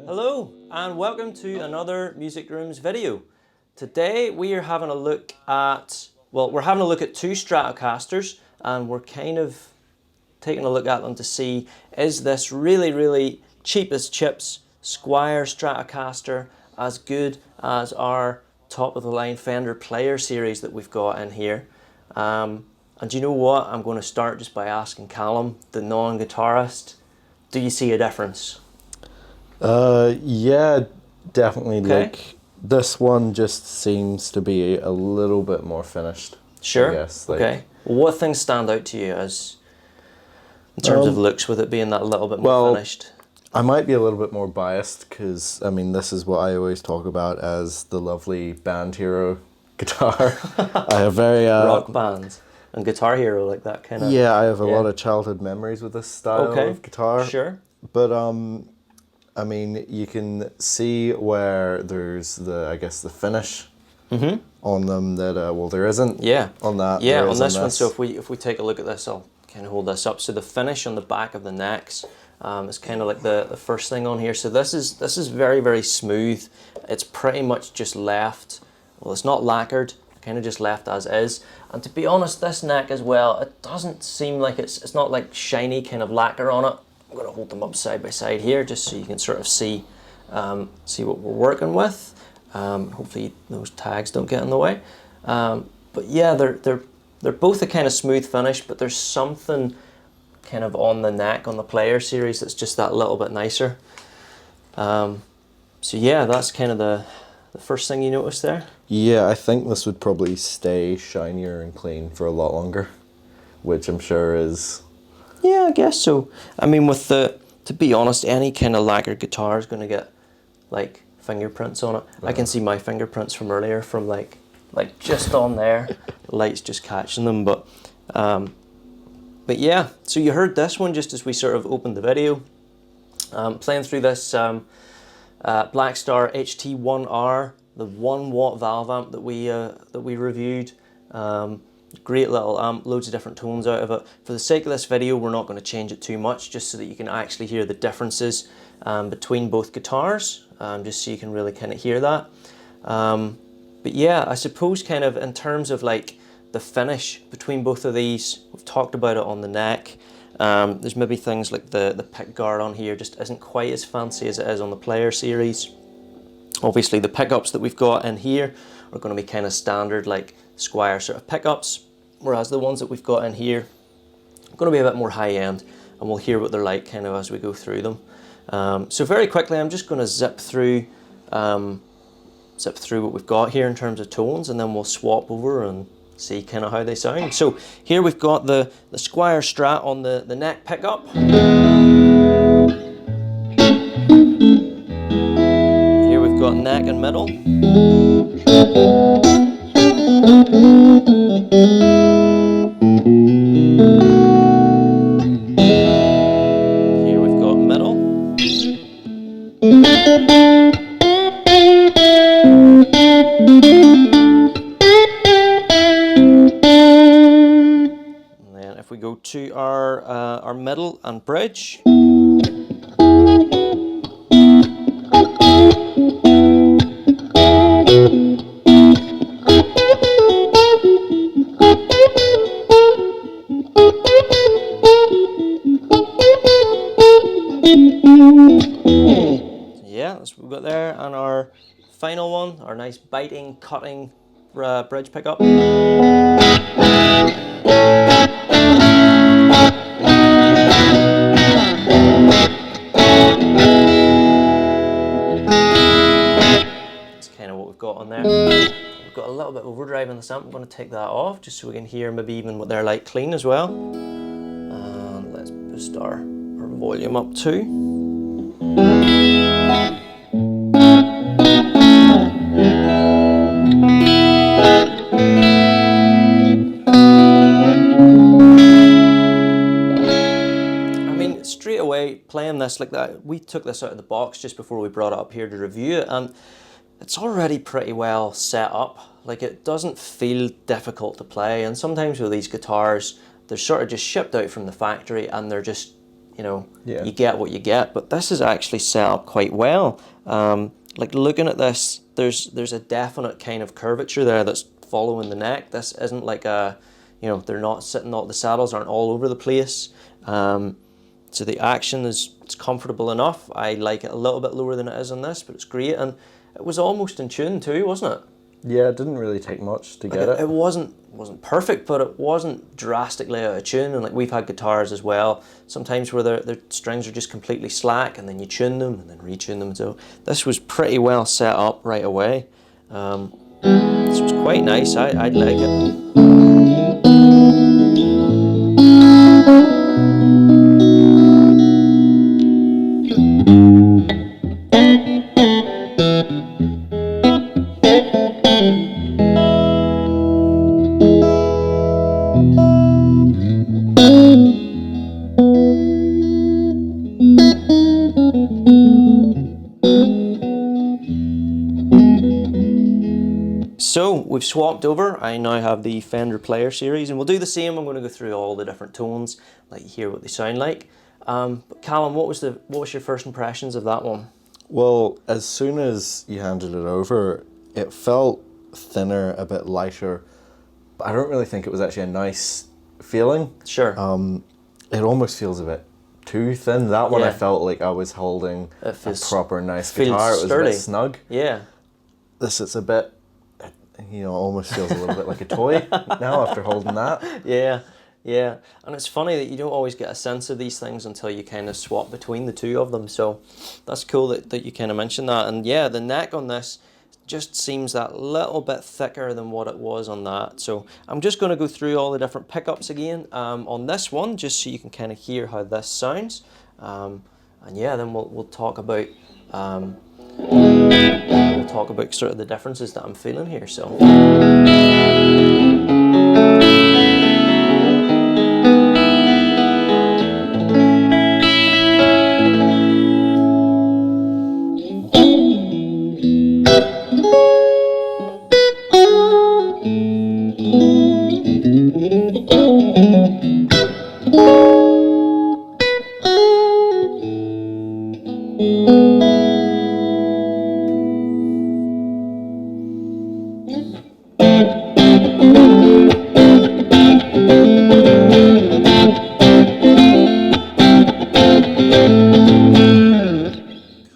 Hello and welcome to another Music Rooms video. Today we are having a look at, we're having a look at two Stratocasters, and we're kind of taking a look at them to see, is this really cheap as chips Squier Stratocaster as good as our top of the line Fender Player Series that we've got in here? And you know what, I'm going to start just by asking Callum, the non-guitarist, do you see a difference? Yeah, definitely. Okay. Like, this one just seems to be a little bit more finished. Sure. I guess, like, okay. What things stand out to you as in terms of looks, with it being that little bit more finished? I might be a little bit more biased because, I mean, this is what I always talk about as the lovely band hero guitar. I have very... rock bands and Guitar Hero, like that kind of... Yeah, I have a lot of childhood memories with this style of guitar. Sure. But, I mean, you can see where there's the, I guess, the finish on them that, well, there isn't on that. Yeah, on this one, so if we take a look at this, I'll kind of hold this up. So the finish on the back of the necks is kind of like the first thing on here. So this is very smooth. It's pretty much just left, well, it's not lacquered, kind of just left as is. And to be honest, this neck as well, it doesn't seem like it's not like shiny kind of lacquer on it. I'm going to hold them up side by side here just so you can sort of see what we're working with. Hopefully those tags don't get in the way. But yeah, they're both a kind of smooth finish, but there's something kind of on the neck on the Player Series that's just that little bit nicer. So yeah, that's kind of the first thing you notice there. Yeah, I think this would probably stay shinier and clean for a lot longer, which I'm sure is... Yeah, I guess so. I mean, to be honest, any kind of lacquered guitar is going to get like fingerprints on it. I can see my fingerprints from earlier, from like just on there. The light's just catching them, but yeah. So you heard this one just as we sort of opened the video. Playing through this Blackstar HT1R, the 1-watt valve amp that we reviewed. Great little amp, loads of different tones out of it. For the sake of this video, we're not going to change it too much, just so that you can actually hear the differences between both guitars, just so you can really kind of hear that. But yeah, I suppose kind of in terms of like the finish between both of these, we've talked about it on the neck. There's maybe things like the pick guard on here just isn't quite as fancy as it is on the Player Series. Obviously the pickups that we've got in here are going to be kind of standard, like Squier sort of pickups, whereas the ones that we've got in here are going to be a bit more high end, and we'll hear what they're like kind of as we go through them. So very quickly, I'm just going to zip through what we've got here in terms of tones, and then we'll swap over and see kind of how they sound. So here we've got the Squier Strat on the neck pickup. Here we've got neck and middle. Here we've got middle. And then if we go to our middle and bridge. Yeah, that's what we've got there, and our final one, our nice biting, cutting bridge pickup. That's kind of what we've got on there. We've got a little bit of overdrive in the amp. I'm going to take that off just so we can hear maybe even what they're like clean as well. And let's boost our volume up too. away playing this like that. We took this out of the box just before we brought it up here to review it, and it's already pretty well set up. Like, it doesn't feel difficult to play, and sometimes with these guitars, they're sort of just shipped out from the factory and they're just, you know, you get what you get. But this is actually set up quite well. Like, looking at this, there's a definite kind of curvature there that's following the neck. This isn't like a, you know, they're not sitting, the saddles aren't all over the place. So the action it's comfortable enough. I like it a little bit lower than it is on this, but it's great. And it was almost in tune too, wasn't it? Yeah, it didn't really take much to get it. It wasn't perfect, but it wasn't drastically out of tune. And like, we've had guitars as well, sometimes where their strings are just completely slack, and then you tune them and then retune them. So this was pretty well set up right away. This was quite nice. I like it. So we've swapped over. I now have the Fender Player Series, and we'll do the same. I'm going to go through all the different tones, let you hear what they sound like. But Callum, what was your first impressions of that one? Well, as soon as you handed it over, it felt thinner, a bit lighter. But I don't really think it was actually a nice feeling. Sure. It almost feels a bit too thin. That one I felt like I was holding a proper nice guitar. It was sturdy. a bit snug. Yeah. This, it's a bit, you know, almost feels a little bit like a toy now after holding that. Yeah, yeah. And it's funny that you don't always get a sense of these things until you kind of swap between the two of them. So that's cool that you kind of mentioned that. And yeah, the neck on this just seems that little bit thicker than what it was on that. So I'm just going to go through all the different pickups again on this one, just so you can kind of hear how this sounds. And yeah, then we'll talk about sort of the differences that I'm feeling here. So.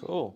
Cool.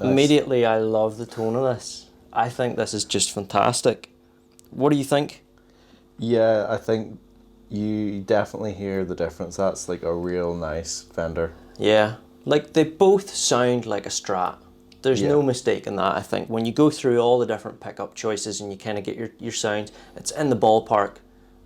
Immediately, I love the tone of this. I think this is just fantastic. What do you think? Yeah, I think you definitely hear the difference. That's like a real nice Fender. Yeah, like they both sound like a Strat. There's no mistake in that, I think. When you go through all the different pickup choices and you kind of get your sound, it's in the ballpark.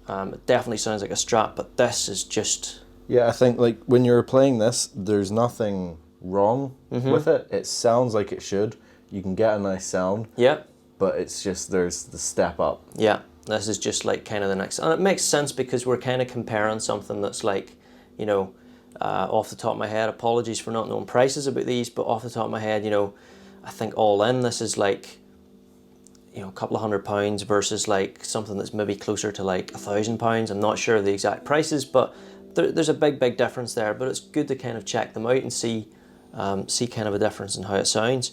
It definitely sounds like a Strat, but this is just... Yeah, I think like when you're playing this, there's nothing wrong with it. It sounds like it should. You can get a nice sound. Yeah. But it's just, there's the step up. Yeah, this is just like kind of the next... And it makes sense because we're kind of comparing something that's like, you know, off the top of my head, apologies for not knowing prices about these, but off the top of my head, you know, I think all in this is like, you know, a couple of £100 versus like something that's maybe closer to like £1,000. I'm not sure of the exact prices, but there's a big difference there. But it's good to kind of check them out and see kind of a difference in how it sounds.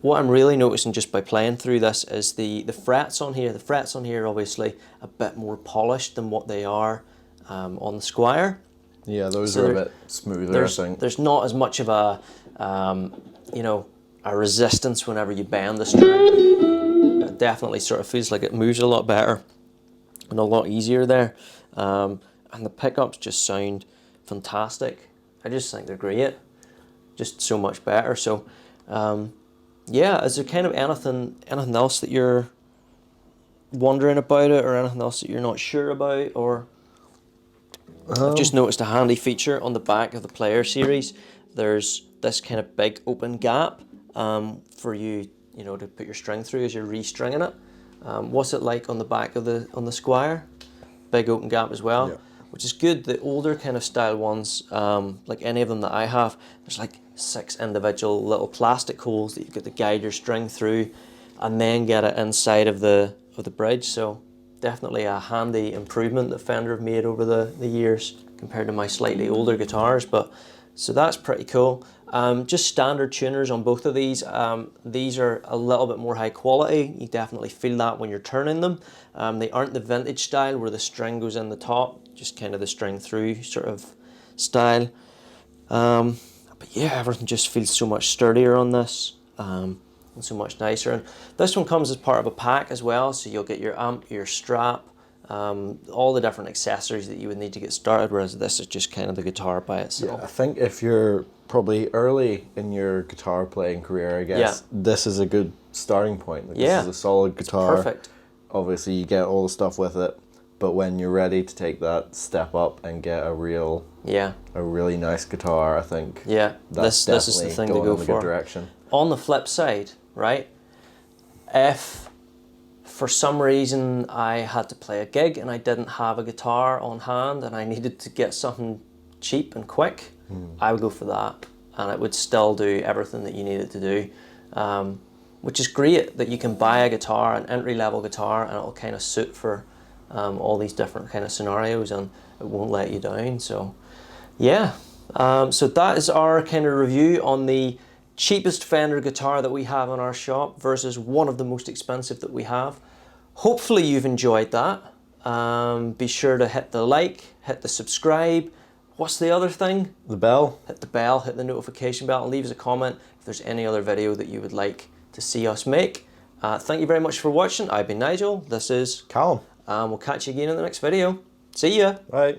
What I'm really noticing just by playing through this is the frets on here. The frets on here are obviously a bit more polished than what they are on the Squier. Yeah, those are a bit smoother, I think. There's not as much of a, you know, a resistance whenever you bend the string. It definitely sort of feels like it moves a lot better and a lot easier there. And the pickups just sound fantastic. I just think they're great. Just so much better. So, yeah, is there kind of anything else that you're wondering about it, or anything else that you're not sure about? Or I've just noticed a handy feature on the back of the Player Series. There's this kind of big open gap for you know, to put your string through as you're restringing it. What's it like on the back of the Squier? Big open gap as well, yeah. Which is good. The older kind of style ones, like any of them that I have, there's like 6 individual little plastic holes that you get to guide your string through, and then get it inside of the bridge. So definitely a handy improvement that Fender have made over the years compared to my slightly older guitars. But so that's pretty cool. Just standard tuners on both of these. These are a little bit more high quality. You definitely feel that when you're turning them. They aren't the vintage style where the string goes in the top, just kind of the string through sort of style. But yeah, everything just feels so much sturdier on this, and so much nicer. And this one comes as part of a pack as well, so you'll get your amp, your strap, all the different accessories that you would need to get started, whereas this is just kind of the guitar by itself. Yeah, I think if you're probably early in your guitar playing career, I guess, this is a good starting point. Like, this is a solid guitar. Perfect. Obviously, you get all the stuff with it, but when you're ready to take that step up and get a really nice guitar, I think this is the thing to go for. Good direction. On the flip side, right, if for some reason I had to play a gig and I didn't have a guitar on hand and I needed to get something cheap and quick, I would go for that, and it would still do everything that you need it to do, which is great that you can buy a guitar, an entry-level guitar, and it'll kind of suit for all these different kind of scenarios, and it won't let you down. So yeah, so that is our kind of review on the cheapest Fender guitar that we have in our shop versus one of the most expensive that we have. Hopefully you've enjoyed that. Be sure to hit the like, hit the subscribe. What's the other thing? The bell. Hit the bell, hit the notification bell, and leave us a comment if there's any other video that you would like to see us make. Thank you very much for watching. I've been Nigel. This is Callum. We'll catch you again in the next video. See ya. Bye.